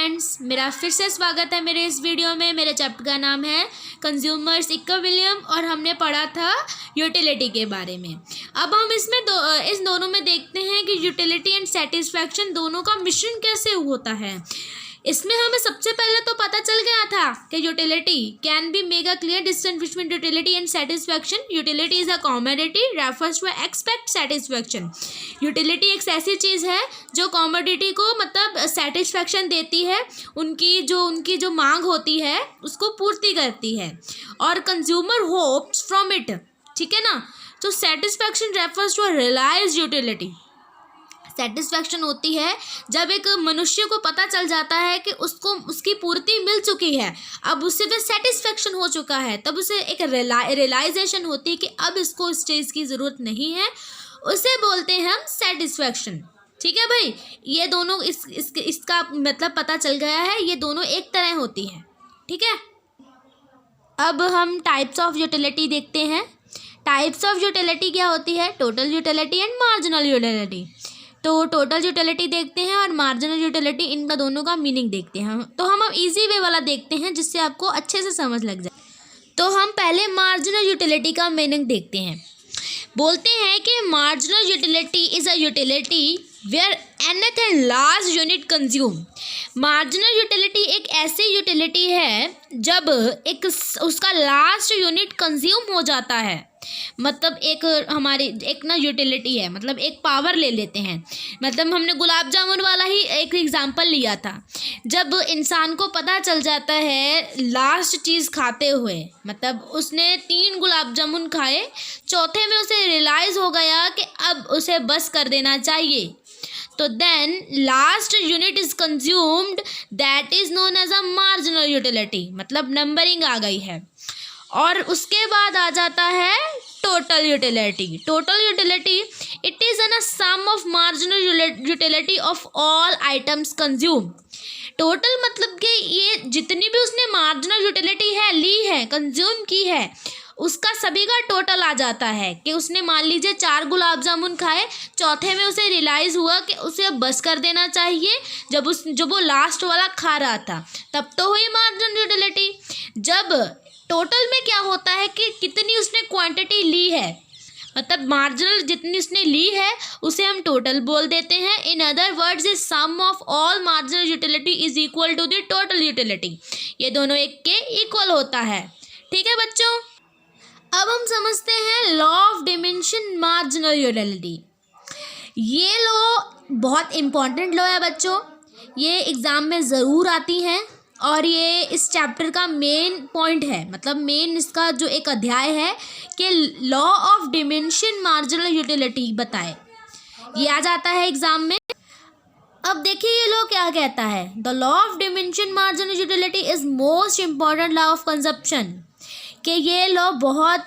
Friends, मेरा फिर से स्वागत है मेरे इस वीडियो में। मेरे चैप्टर का नाम है कंज्यूमर्स इक्विलिब्रियम और हमने पढ़ा था यूटिलिटी के बारे में। अब हम इसमें इस दोनों में देखते हैं कि यूटिलिटी एंड सेटिस्फैक्शन दोनों का मिश्रण कैसे होता है। इसमें हमें सबसे पहले तो पता चल गया था कि utility can be make a clear distinction between utility and satisfaction. Utility is a commodity refers to expect satisfaction. Utility एक ऐसी चीज़ है जो कमोडिटी को मतलब सेटिस्फैक्शन देती है, उनकी जो मांग होती है उसको पूर्ति करती है, और कंज्यूमर होप्स फ्रॉम इट। ठीक है ना। तो satisfaction refers to realised utility. Satisfaction होती है जब एक मनुष्य को पता चल जाता है कि उसको उसकी पूर्ति मिल चुकी है, अब उससे फिर सेटिस्फैक्शन हो चुका है, तब उसे एक रियलाइजेशन होती है कि अब इसको इस चीज़ की ज़रूरत नहीं है, उसे बोलते हैं हम सेटिस्फैक्शन। ठीक है भाई, ये दोनों इसका मतलब पता चल गया है, ये दोनों एक तरह होती हैं। ठीक है। अब हम टाइप्स ऑफ यूटिलिटी देखते हैं। टाइप्स ऑफ यूटिलिटी क्या होती है? Total utility and marginal utility. तो टोटल यूटिलिटी देखते हैं और मार्जिनल यूटिलिटी, इनका दोनों का मीनिंग देखते हैं। तो हम अब इजी वे वाला देखते हैं जिससे आपको अच्छे से समझ लग जाए। तो हम पहले मार्जिनल यूटिलिटी का मीनिंग देखते हैं। बोलते हैं कि marginal utility is a utility wear anything large unit consume. Marginal utility एक ऐसी यूटिलिटी है जब उसका लास्ट यूनिट कंज्यूम हो जाता है। मतलब एक ना यूटिलिटी है, मतलब एक पावर ले लेते हैं। मतलब हमने गुलाब जामुन वाला ही एक एग्जांपल लिया था। जब इंसान को पता चल जाता है लास्ट चीज़ खाते हुए, मतलब उसने 3 गुलाब जामुन खाए, चौथे में उसे रियलाइज़ हो गया कि अब उसे बस कर देना चाहिए, तो then last unit is consumed, that is known as a marginal utility. मतलब नंबरिंग आ गई है। और उसके बाद आ जाता है total utility. Total utility it is an a sum of marginal utility of all items consume. Total मतलब कि ये जितनी भी उसने मार्जिनल यूटिलिटी है ली है, कंज्यूम की है, उसका सभी का टोटल आ जाता है। कि उसने मान लीजिए 4 गुलाब जामुन खाए, चौथे में उसे रियलाइज़ हुआ कि उसे अब बस कर देना चाहिए, जब वो लास्ट वाला खा रहा था, तब तो हुई मार्जिनल यूटिलिटी। जब टोटल में क्या होता है कि कितनी उसने क्वांटिटी ली है, मतलब मार्जिनल जितनी उसने ली है उसे हम टोटल बोल देते हैं। In other words is sum of all marginal utility is equal to the total utility. ये दोनों एक के इक्वल होता है। ठीक है बच्चों। अब हम समझते हैं law of diminishing marginal utility. ये लॉ बहुत इम्पॉर्टेंट लॉ है बच्चों, ये एग्ज़ाम में ज़रूर आती हैं और ये इस चैप्टर का मेन पॉइंट है। मतलब मेन इसका जो एक अध्याय है कि law of diminishing marginal utility बताए, ये आ जाता है एग्ज़ाम में। अब देखिए ये लॉ क्या कहता है। The law of diminishing marginal utility is most important law of consumption. कि ये लॉ बहुत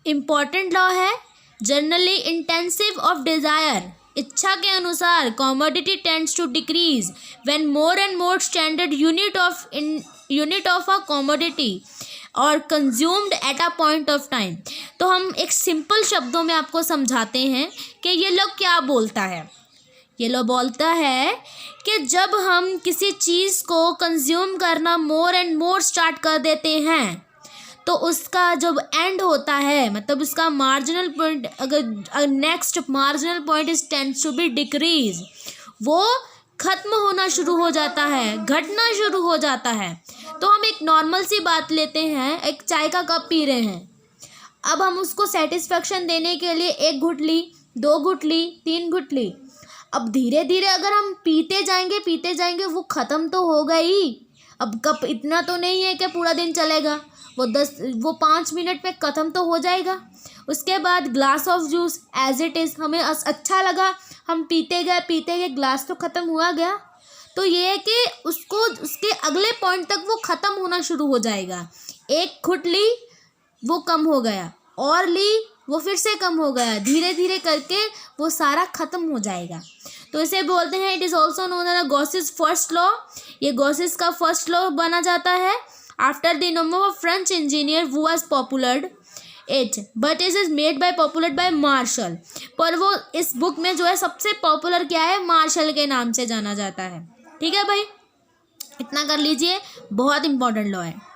इम्पॉर्टेंट लॉ है। जनरली इंटेंसिव ऑफ डिज़ायर, इच्छा के अनुसार commodity tends to decrease when more and more standard unit of a commodity are consumed at a point of time. तो हम एक सिंपल शब्दों में आपको समझाते हैं कि ये लॉ क्या बोलता है। ये लॉ बोलता है कि जब हम किसी चीज़ को कंज्यूम करना मोर एंड मोर स्टार्ट कर देते हैं, तो उसका जब एंड होता है, मतलब उसका मार्जिनल पॉइंट, अगर next marginal point is tends to be decrease, वो ख़त्म होना शुरू हो जाता है, घटना शुरू हो जाता है। तो हम एक नॉर्मल सी बात लेते हैं, एक चाय का कप पी रहे हैं, अब हम उसको सेटिस्फेक्शन देने के लिए 1 घुट ली, 2 घुट ली, 3 घुट ली। अब धीरे धीरे अगर हम पीते जाएंगे वो ख़त्म तो होगा ही। अब कप इतना तो नहीं है कि पूरा दिन चलेगा, वो 5 मिनट में ख़त्म तो हो जाएगा। उसके बाद glass of juice as it is, हमें अच्छा लगा, हम पीते गए, ग्लास तो ख़त्म हुआ गया। तो ये है कि उसके अगले पॉइंट तक वो ख़त्म होना शुरू हो जाएगा। 1 घुट ली, वो कम हो गया, और ली, वो फिर से कम हो गया, धीरे धीरे करके वो सारा ख़त्म हो जाएगा। तो इसे बोलते हैं, it is also known as Gossen's first law. ये गॉसिस का फर्स्ट लॉ बना जाता है after the name of a French engineer who was popular it, but it is made by popular by Marshall. पर वो इस बुक में जो है सबसे पॉपुलर क्या है, मार्शल के नाम से जाना जाता है। ठीक है भाई। इतना कर लीजिए, बहुत इंपॉर्टेंट लॉ है।